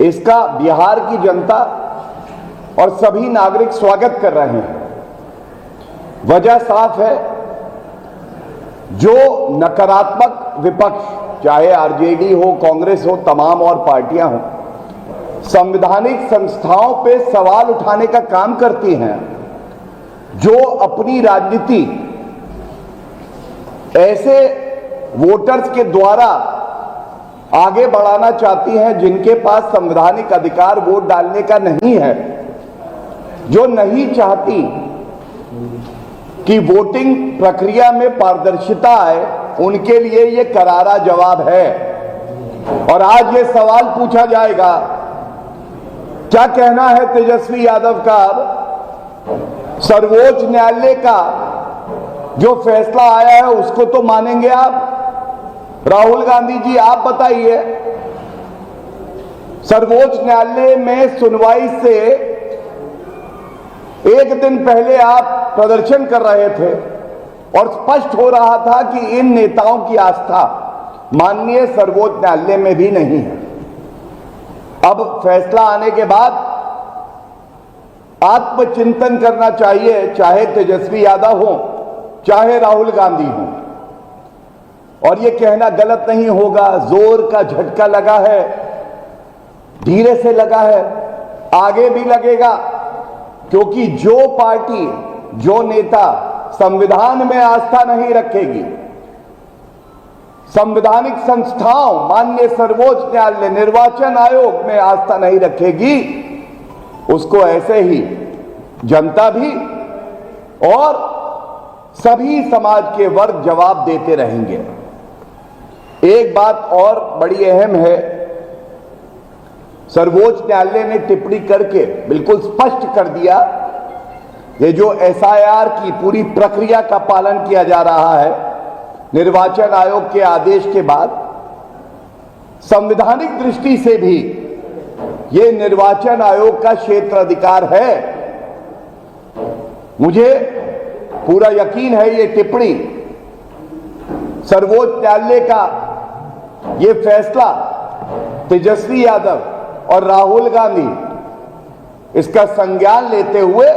इसका बिहार की जनता और सभी नागरिक स्वागत कर रहे हैं। वजह साफ है, जो नकारात्मक विपक्ष, चाहे आरजेडी हो, कांग्रेस हो, तमाम और पार्टियां हो, संवैधानिक संस्थाओं पे सवाल उठाने का काम करती हैं, जो अपनी राजनीति ऐसे वोटर्स के द्वारा आगे बढ़ाना चाहती हैं जिनके पास संवैधानिक अधिकार वोट डालने का नहीं है, जो नहीं चाहती कि वोटिंग प्रक्रिया में पारदर्शिता आए, उनके लिए ये करारा जवाब है। और आज ये सवाल पूछा जाएगा, क्या कहना है तेजस्वी यादव का? सर्वोच्च न्यायालय का जो फैसला आया है उसको तो मानेंगे आप? राहुल गांधी जी, आप बताइए, सर्वोच्च न्यायालय में सुनवाई से एक दिन पहले आप प्रदर्शन कर रहे थे और स्पष्ट हो रहा था कि इन नेताओं की आस्था माननीय सर्वोच्च न्यायालय में भी नहीं है। अब फैसला आने के बाद आत्मचिंतन करना चाहिए, चाहे तेजस्वी यादव हो, चाहे राहुल गांधी हो। और ये कहना गलत नहीं होगा, जोर का झटका लगा है, धीरे से लगा है, आगे भी लगेगा, क्योंकि जो पार्टी, जो नेता संविधान में आस्था नहीं रखेगी, संवैधानिक संस्थाओं, माननीय सर्वोच्च न्यायालय, निर्वाचन आयोग में आस्था नहीं रखेगी, उसको ऐसे ही जनता भी और सभी समाज के वर्ग जवाब देते रहेंगे। एक बात और बड़ी अहम है, सर्वोच्च न्यायालय ने टिप्पणी करके बिल्कुल स्पष्ट कर दिया, ये जो एसआईआर की पूरी प्रक्रिया का पालन किया जा रहा है निर्वाचन आयोग के आदेश के बाद, संवैधानिक दृष्टि से भी ये निर्वाचन आयोग का क्षेत्र अधिकार है। मुझे पूरा यकीन है ये टिप्पणी, सर्वोच्च न्यायालय का ये फैसला तेजस्वी यादव और राहुल गांधी इसका संज्ञान लेते हुए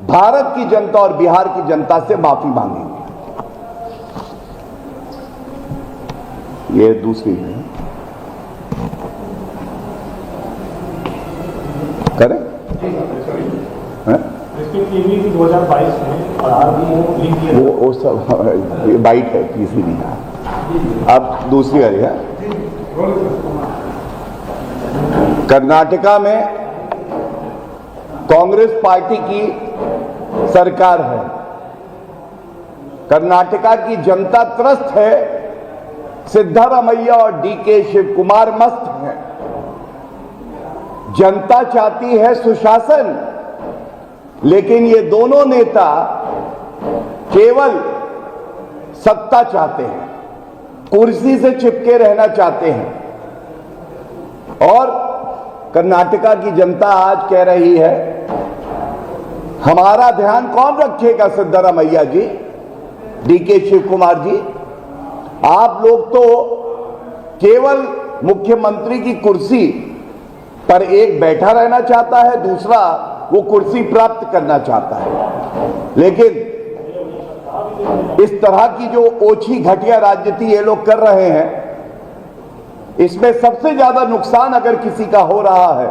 भारत की जनता और बिहार की जनता से माफी मांगेंगे। ये दूसरी है, करें? 2022 में और वो सब बाइट है, तीसरी नहीं। अब दूसरी वाली है, कर्नाटका में कांग्रेस पार्टी की सरकार है। कर्नाटका की जनता त्रस्त है, सिद्धारमैया और डीके शिव कुमार मस्त हैं। जनता चाहती है सुशासन, लेकिन ये दोनों नेता केवल सत्ता चाहते हैं, कुर्सी से चिपके रहना चाहते हैं। और कर्नाटका की जनता आज कह रही है, हमारा ध्यान कौन रखेगा? सिद्धारमैया जी, डीके शिव कुमार जी, आप लोग तो केवल मुख्यमंत्री की कुर्सी पर एक बैठा रहना चाहता है, दूसरा वो कुर्सी प्राप्त करना चाहता है। लेकिन इस तरह की जो ओछी घटिया राजनीति ये लोग कर रहे हैं, इसमें सबसे ज्यादा नुकसान अगर किसी का हो रहा है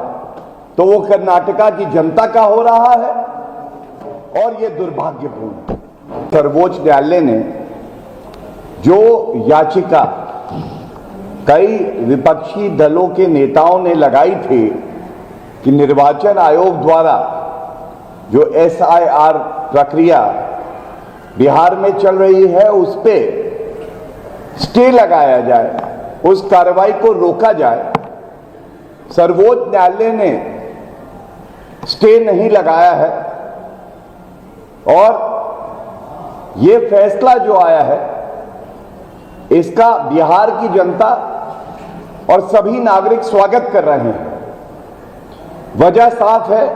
तो वो कर्नाटका की जनता का हो रहा है, और ये दुर्भाग्यपूर्ण। सर्वोच्च न्यायालय ने जो याचिका कई विपक्षी दलों के नेताओं ने लगाई थी कि निर्वाचन आयोग द्वारा जो एसआईआर प्रक्रिया बिहार में चल रही है उस पे स्टे लगाया जाए, उस कार्रवाई को रोका जाए, सर्वोच्च न्यायालय ने स्टे नहीं लगाया है। और ये फैसला जो आया है, इसका बिहार की जनता और सभी नागरिक स्वागत कर रहे हैं। वजह साफ है,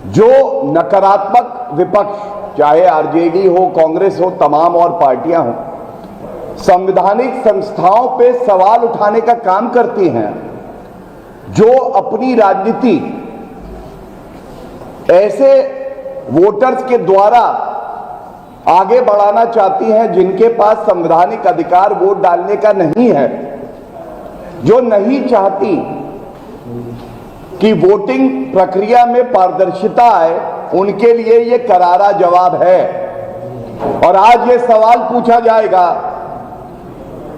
जो नकारात्मक विपक्ष, चाहे आरजेडी हो, कांग्रेस हो, तमाम और पार्टियां हो, संवैधानिक संस्थाओं पे सवाल उठाने का काम करती हैं, जो अपनी राजनीति ऐसे वोटर्स के द्वारा आगे बढ़ाना चाहती हैं जिनके पास संवैधानिक अधिकार वोट डालने का नहीं है, जो नहीं चाहती कि वोटिंग प्रक्रिया में पारदर्शिता आए, उनके लिए ये करारा जवाब है। और आज ये सवाल पूछा जाएगा,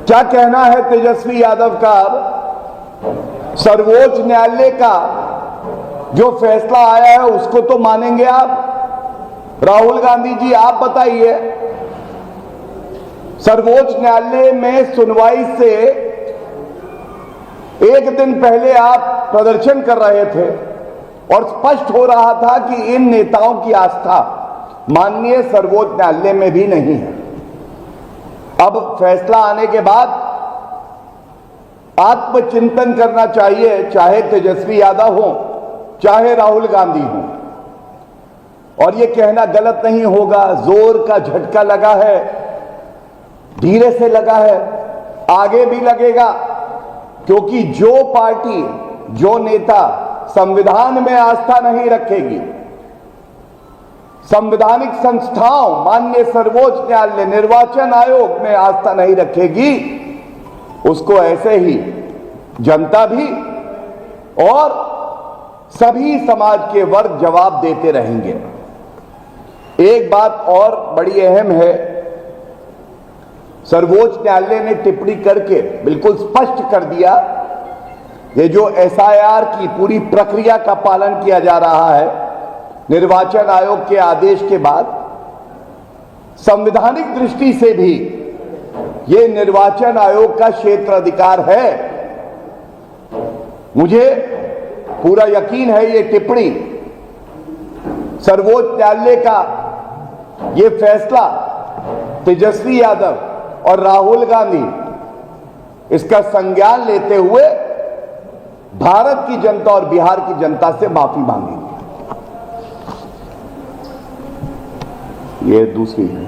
क्या कहना है तेजस्वी यादव का? सर्वोच्च न्यायालय का जो फैसला आया है उसको तो मानेंगे आप? राहुल गांधी जी आप बताइए, सर्वोच्च न्यायालय में सुनवाई से एक दिन पहले आप प्रदर्शन कर रहे थे और स्पष्ट हो रहा था कि इन नेताओं की आस्था माननीय सर्वोच्च न्यायालय में भी नहीं है। अब फैसला आने के बाद आत्मचिंतन करना चाहिए, चाहे तेजस्वी यादव हो चाहे राहुल गांधी हो। और ये कहना गलत नहीं होगा, जोर का झटका लगा है, धीरे से लगा है, आगे भी लगेगा, क्योंकि जो पार्टी, जो नेता संविधान में आस्था नहीं रखेगी, संवैधानिक संस्थाओं, माननीय सर्वोच्च न्यायालय, निर्वाचन आयोग में आस्था नहीं रखेगी, उसको ऐसे ही जनता भी और सभी समाज के वर्ग जवाब देते रहेंगे। एक बात और बड़ी अहम है, सर्वोच्च न्यायालय ने टिप्पणी करके बिल्कुल स्पष्ट कर दिया, ये जो एसआईआर की पूरी प्रक्रिया का पालन किया जा रहा है निर्वाचन आयोग के आदेश के बाद, संवैधानिक दृष्टि से भी ये निर्वाचन आयोग का क्षेत्र अधिकार है। मुझे पूरा यकीन है ये टिप्पणी, सर्वोच्च न्यायालय का ये फैसला तेजस्वी यादव और राहुल गांधी इसका संज्ञान लेते हुए भारत की जनता और बिहार की जनता से माफी मांगेंगे। ये दूसरी है,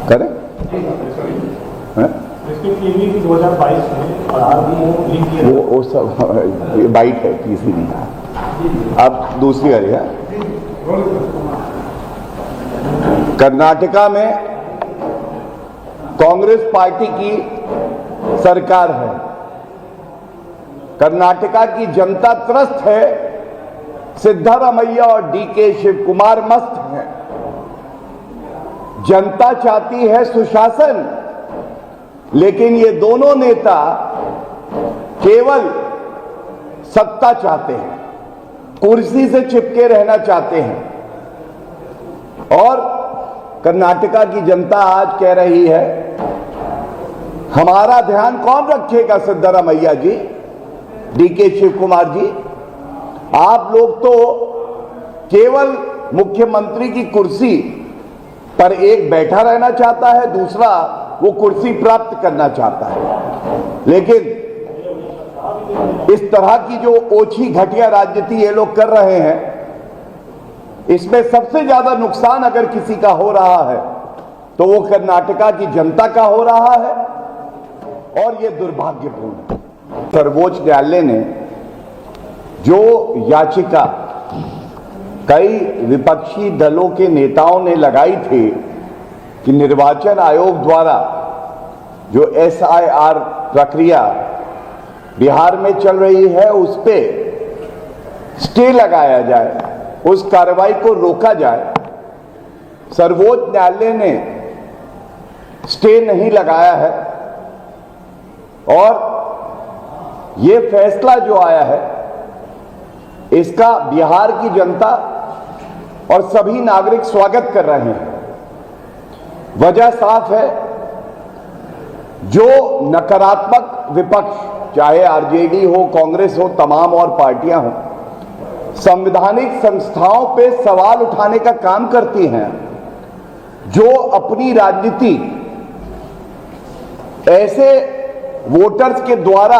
करें? इसकी 2022 में और आज भी वो लिंक किया, वो सब बाइट है, तीसरी नहीं। अब दूसरी आ रही है, कर्नाटका में कांग्रेस पार्टी की सरकार है। कर्नाटका की जनता त्रस्त है, सिद्धारमैया और डीके शिव कुमार मस्त हैं। जनता चाहती है सुशासन, लेकिन ये दोनों नेता केवल सत्ता चाहते हैं, कुर्सी से चिपके रहना चाहते हैं। और कर्नाटका की जनता आज कह रही है, हमारा ध्यान कौन रखेगा? सिद्धारमैया जी, डीके शिव कुमार जी, आप लोग तो केवल मुख्यमंत्री की कुर्सी पर एक बैठा रहना चाहता है, दूसरा वो कुर्सी प्राप्त करना चाहता है। लेकिन इस तरह की जो ओछी घटिया राजनीति ये लोग कर रहे हैं, इसमें सबसे ज्यादा नुकसान अगर किसी का हो रहा है तो वो कर्नाटका की जनता का हो रहा है, और ये दुर्भाग्यपूर्ण है। सर्वोच्च न्यायालय ने जो याचिका कई विपक्षी दलों के नेताओं ने लगाई थी कि निर्वाचन आयोग द्वारा जो एसआईआर प्रक्रिया बिहार में चल रही है उस पे स्टे लगाया जाए, उस कार्रवाई को रोका जाए, सर्वोच्च न्यायालय ने स्टे नहीं लगाया है। और ये फैसला जो आया है इसका बिहार की जनता और सभी नागरिक स्वागत कर रहे हैं। वजह साफ है, जो नकारात्मक विपक्ष, चाहे आरजेडी हो, कांग्रेस हो, तमाम और पार्टियां हो, संवैधानिक संस्थाओं पे सवाल उठाने का काम करती हैं, जो अपनी राजनीति ऐसे वोटर्स के द्वारा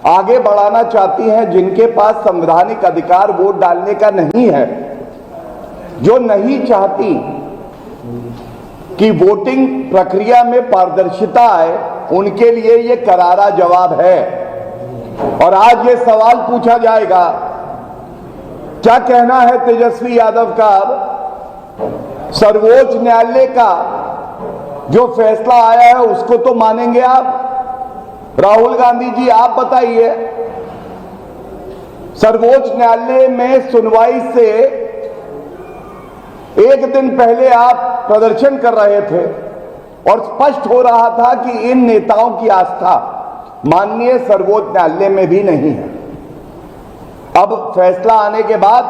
आगे बढ़ाना चाहती हैं जिनके पास संवैधानिक अधिकार वोट डालने का नहीं है, जो नहीं चाहती कि वोटिंग प्रक्रिया में पारदर्शिता आए, उनके लिए ये करारा जवाब है। और आज ये सवाल पूछा जाएगा, क्या कहना है तेजस्वी यादव का? सर्वोच्च न्यायालय का जो फैसला आया है उसको तो मानेंगे आप? राहुल गांधी जी आप बताइए, सर्वोच्च न्यायालय में सुनवाई से एक दिन पहले आप प्रदर्शन कर रहे थे और स्पष्ट हो रहा था कि इन नेताओं की आस्था माननीय सर्वोच्च न्यायालय में भी नहीं है। अब फैसला आने के बाद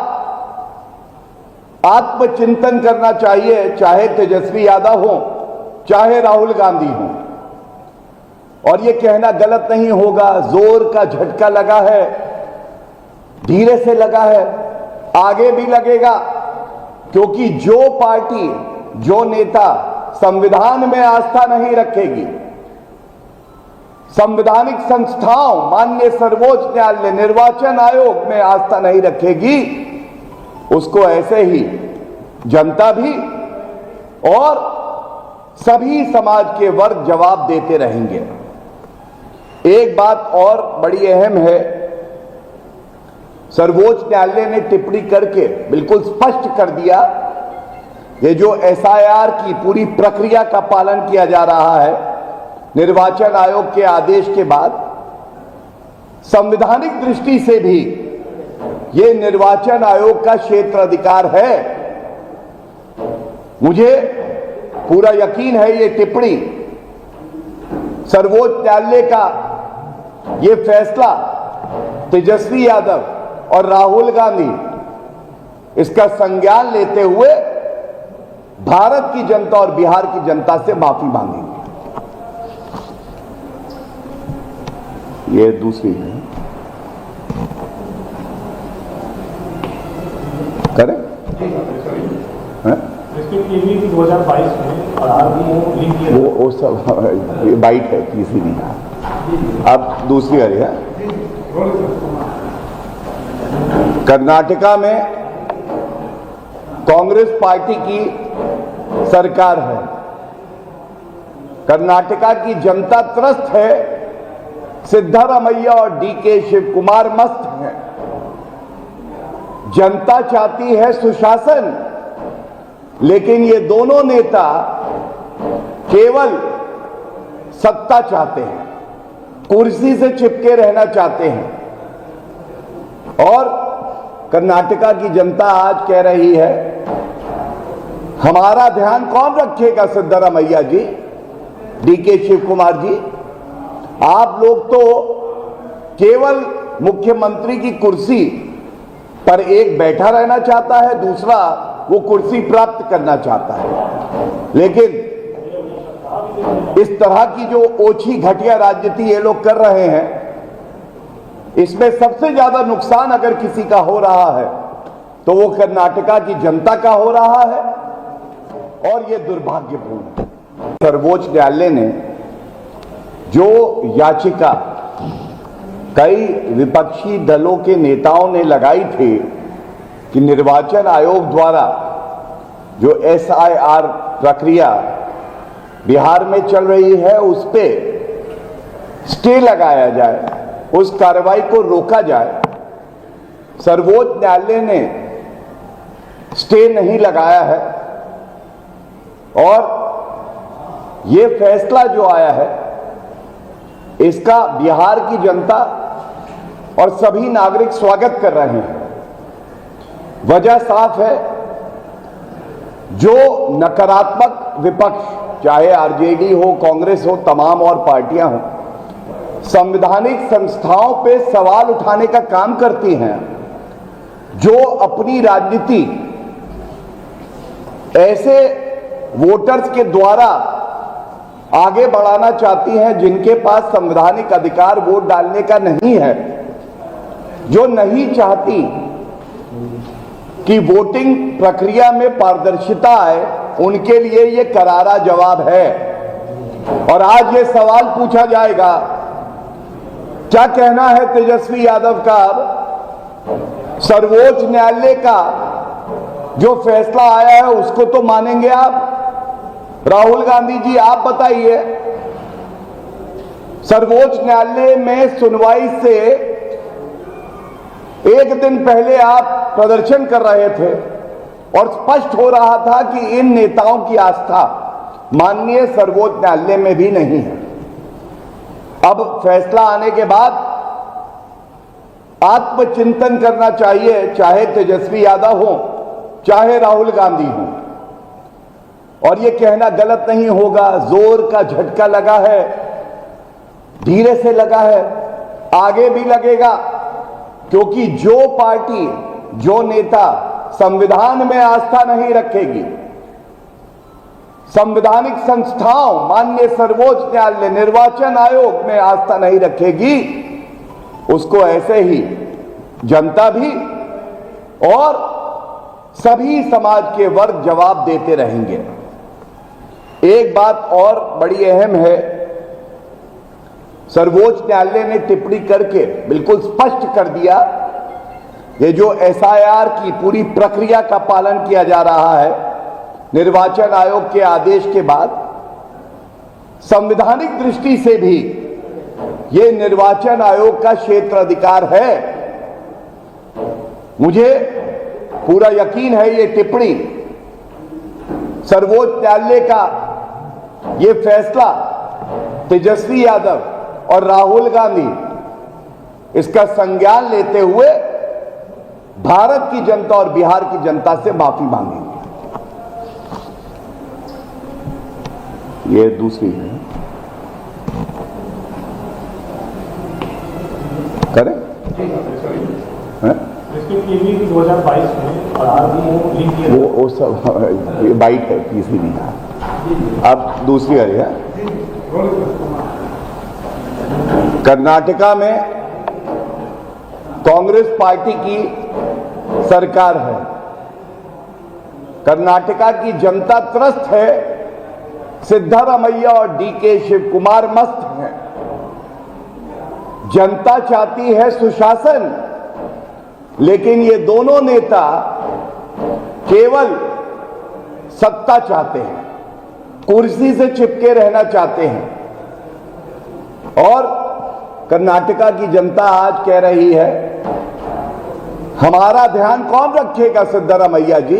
आत्मचिंतन करना चाहिए, चाहे तेजस्वी यादव हो चाहे राहुल गांधी हो। और ये कहना गलत नहीं होगा, जोर का झटका लगा है, धीरे से लगा है, आगे भी लगेगा, क्योंकि जो पार्टी जो नेता संविधान में आस्था नहीं रखेगी, संवैधानिक संस्थाओं माननीय सर्वोच्च न्यायालय निर्वाचन आयोग में आस्था नहीं रखेगी, उसको ऐसे ही जनता भी और सभी समाज के वर्ग जवाब देते रहेंगे। एक बात और बड़ी अहम है, सर्वोच्च न्यायालय ने टिप्पणी करके बिल्कुल स्पष्ट कर दिया, ये जो एसआईआर की पूरी प्रक्रिया का पालन किया जा रहा है निर्वाचन आयोग के आदेश के बाद, संवैधानिक दृष्टि से भी ये निर्वाचन आयोग का क्षेत्राधिकार है। मुझे पूरा यकीन है ये टिप्पणी, सर्वोच्च न्यायालय का ये फैसला तेजस्वी यादव और राहुल गांधी इसका संज्ञान लेते हुए भारत की जनता और बिहार की जनता से माफी मांगेंगे। ये दूसरी है, करें 2022 में और आज भी लिंक किया वो सब बाइट है, तीसरी नहीं। अब दूसरी आ रही है, कर्नाटका में कांग्रेस पार्टी की सरकार है। कर्नाटका की जनता त्रस्त है, सिद्धारमैया और डीके शिव कुमार मस्त हैं। जनता चाहती है सुशासन, लेकिन ये दोनों नेता केवल सत्ता चाहते हैं, कुर्सी से चिपके रहना चाहते हैं। और कर्नाटका की जनता आज कह रही है, हमारा ध्यान कौन रखेगा? सिद्धारमैया जी, डीके शिव कुमार जी, आप लोग तो केवल मुख्यमंत्री की कुर्सी पर एक बैठा रहना चाहता है, दूसरा वो कुर्सी प्राप्त करना चाहता है। लेकिन इस तरह की जो ओछी घटिया राजनीति ये लोग कर रहे हैं, इसमें सबसे ज्यादा नुकसान अगर किसी का हो रहा है तो वो कर्नाटका की जनता का हो रहा है, और ये दुर्भाग्यपूर्ण है। सर्वोच्च न्यायालय ने जो याचिका कई विपक्षी दलों के नेताओं ने लगाई थी कि निर्वाचन आयोग द्वारा जो एसआईआर प्रक्रिया बिहार में चल रही है उस पे स्टे लगाया जाए, उस कार्रवाई को रोका जाए, सर्वोच्च न्यायालय ने स्टे नहीं लगाया है। और ये फैसला जो आया है इसका बिहार की जनता और सभी नागरिक स्वागत कर रहे हैं। वजह साफ है, जो नकारात्मक विपक्ष, चाहे आरजेडी हो, कांग्रेस हो, तमाम और पार्टियां हो, संवैधानिक संस्थाओं पे सवाल उठाने का काम करती हैं, जो अपनी राजनीति ऐसे वोटर्स के द्वारा आगे बढ़ाना चाहती हैं जिनके पास संवैधानिक अधिकार वोट डालने का नहीं है, जो नहीं चाहती कि वोटिंग प्रक्रिया में पारदर्शिता आए, उनके लिए ये करारा जवाब है। और आज ये सवाल पूछा जाएगा, क्या कहना है तेजस्वी यादव का? सर्वोच्च न्यायालय का जो फैसला आया है उसको तो मानेंगे आप? राहुल गांधी जी आप बताइए, सर्वोच्च न्यायालय में सुनवाई से एक दिन पहले आप प्रदर्शन कर रहे थे और स्पष्ट हो रहा था कि इन नेताओं की आस्था माननीय सर्वोच्च न्यायालय में भी नहीं है। अब फैसला आने के बाद आत्मचिंतन करना चाहिए, चाहे तेजस्वी यादव हो चाहे राहुल गांधी हो। और यह कहना गलत नहीं होगा, जोर का झटका लगा है, धीरे से लगा है, आगे भी लगेगा, क्योंकि जो पार्टी, जो नेता संविधान में आस्था नहीं रखेगी, संवैधानिक संस्थाओं, माननीय सर्वोच्च न्यायालय, निर्वाचन आयोग में आस्था नहीं रखेगी, उसको ऐसे ही जनता भी और सभी समाज के वर्ग जवाब देते रहेंगे। एक बात और बड़ी अहम है, सर्वोच्च न्यायालय ने टिप्पणी करके बिल्कुल स्पष्ट कर दिया, ये जो एसआईआर की पूरी प्रक्रिया का पालन किया जा रहा है निर्वाचन आयोग के आदेश के बाद, संवैधानिक दृष्टि से भी ये निर्वाचन आयोग का क्षेत्राधिकार है। मुझे पूरा यकीन है ये टिप्पणी, सर्वोच्च न्यायालय का ये फैसला तेजस्वी यादव और राहुल गांधी इसका संज्ञान लेते हुए भारत की जनता और बिहार की जनता से माफी मांगेंगे। ये दूसरी है, करें इसके लिए 2022 में और आज भी लिंक किया वो सब बाइट है, तीसरी नहीं था। अब दूसरी आ रही है, कर्नाटका में कांग्रेस पार्टी की सरकार है। कर्नाटका की जनता त्रस्त है, सिद्धारमैया और डीके शिव कुमार मस्त हैं। जनता चाहती है सुशासन, लेकिन ये दोनों नेता केवल सत्ता चाहते हैं, कुर्सी से चिपके रहना चाहते हैं। और कर्नाटका की जनता आज कह रही है, हमारा ध्यान कौन रखेगा सिद्धारमैया जी,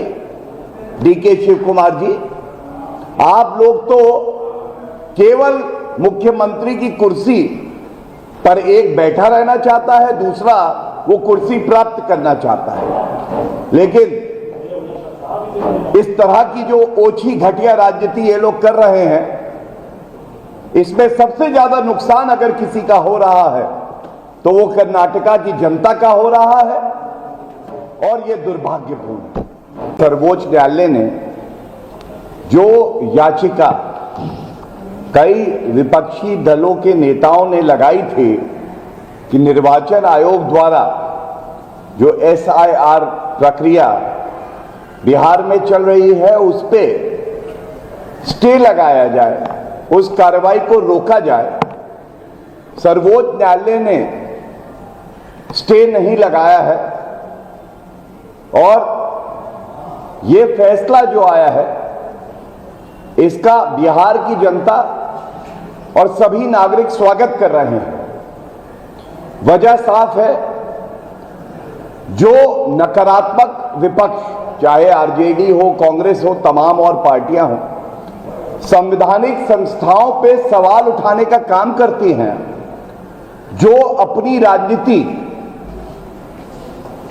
डीके शिव कुमार जी, आप लोग तो केवल मुख्यमंत्री की कुर्सी पर एक बैठा रहना चाहता है, दूसरा वो कुर्सी प्राप्त करना चाहता है। लेकिन इस तरह की जो ओछी घटिया राजनीति ये लोग कर रहे हैं, इसमें सबसे ज्यादा नुकसान अगर किसी का हो रहा है तो वो कर्नाटका की जनता का हो रहा है, और ये दुर्भाग्यपूर्ण है। सर्वोच्च न्यायालय ने जो याचिका कई विपक्षी दलों के नेताओं ने लगाई थी कि निर्वाचन आयोग द्वारा जो एसआईआर प्रक्रिया बिहार में चल रही है उस पे स्टे लगाया जाए, उस कार्रवाई को रोका जाए, सर्वोच्च न्यायालय ने स्टे नहीं लगाया है। और ये फैसला जो आया है इसका बिहार की जनता और सभी नागरिक स्वागत कर रहे हैं। वजह साफ है, जो नकारात्मक विपक्ष, चाहे आरजेडी हो, कांग्रेस हो, तमाम और पार्टियां हो, संवैधानिक संस्थाओं पे सवाल उठाने का काम करती हैं, जो अपनी राजनीति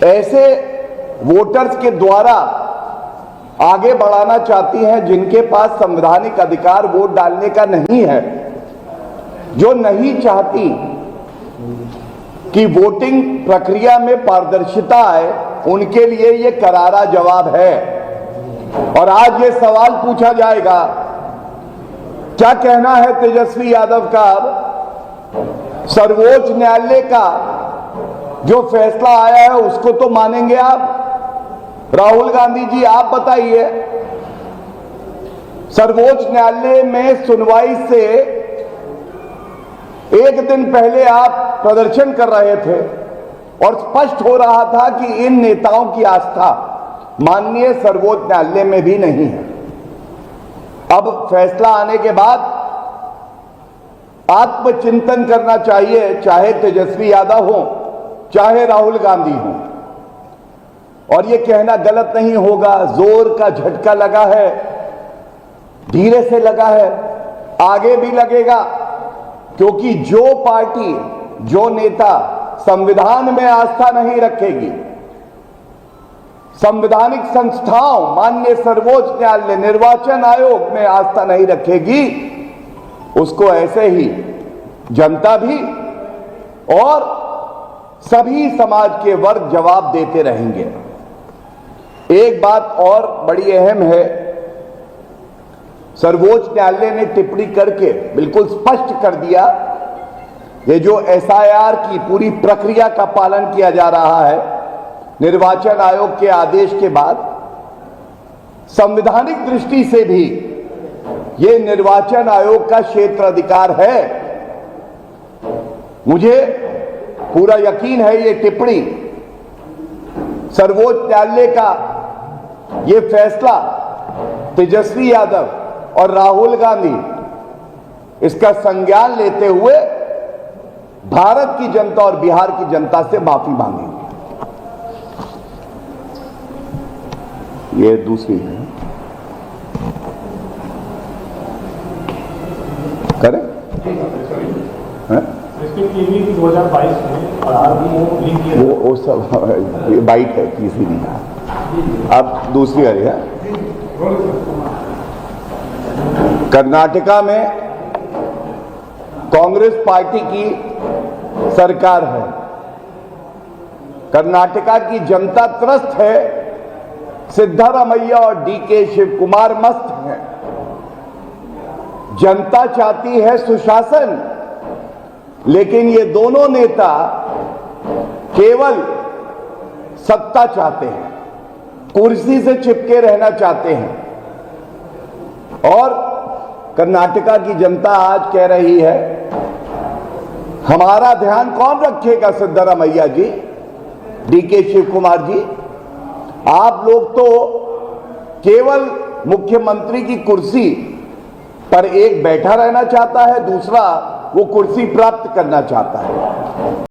ऐसे वोटर्स के द्वारा आगे बढ़ाना चाहती हैं जिनके पास संवैधानिक अधिकार वोट डालने का नहीं है, जो नहीं चाहती कि वोटिंग प्रक्रिया में पारदर्शिता आए, उनके लिए ये करारा जवाब है। और आज ये सवाल पूछा जाएगा, क्या कहना है तेजस्वी यादव का, सर्वोच्च न्यायालय का जो फैसला आया है उसको तो मानेंगे आप? राहुल गांधी जी आप बताइए, सर्वोच्च न्यायालय में सुनवाई से एक दिन पहले आप प्रदर्शन कर रहे थे और स्पष्ट हो रहा था कि इन नेताओं की आस्था माननीय सर्वोच्च न्यायालय में भी नहीं है। अब फैसला आने के बाद आत्मचिंतन करना चाहिए, चाहे तेजस्वी यादव हो, चाहे राहुल गांधी हो। और ये कहना गलत नहीं होगा, जोर का झटका लगा है, धीरे से लगा है, आगे भी लगेगा, क्योंकि जो पार्टी, जो नेता संविधान में आस्था नहीं रखेगी, संवैधानिक संस्थाओं, माननीय सर्वोच्च न्यायालय, निर्वाचन आयोग में आस्था नहीं रखेगी, उसको ऐसे ही जनता भी और सभी समाज के वर्ग जवाब देते रहेंगे। एक बात और बड़ी अहम है, सर्वोच्च न्यायालय ने टिप्पणी करके बिल्कुल स्पष्ट कर दिया, ये जो एसआईआर की पूरी प्रक्रिया का पालन किया जा रहा है निर्वाचन आयोग के आदेश के बाद, संवैधानिक दृष्टि से भी ये निर्वाचन आयोग का क्षेत्राधिकार है। मुझे पूरा यकीन है ये टिप्पणी, सर्वोच्च न्यायालय का ये फैसला तेजस्वी यादव और राहुल गांधी इसका संज्ञान लेते हुए भारत की जनता और बिहार की जनता से माफी मांगेंगे। ये दूसरी है, करें टीवी 2022 में और आज भी वो लिंक किया, वो सब ये बाइट है, तीसरी नहीं है। अब दूसरी आ रही है, कर्नाटका में कांग्रेस पार्टी की सरकार है, कर्नाटका की जनता त्रस्त है, सिद्धारमैया और डीके शिव कुमार मस्त हैं। जनता चाहती है सुशासन, लेकिन ये दोनों नेता केवल सत्ता चाहते हैं, कुर्सी से चिपके रहना चाहते हैं। और कर्नाटका की जनता आज कह रही है, हमारा ध्यान कौन रखेगा सिद्धारमैया जी, डीके शिव कुमार जी, आप लोग तो केवल मुख्यमंत्री की कुर्सी पर एक बैठा रहना चाहता है, दूसरा वो कुर्सी प्राप्त करना चाहता है।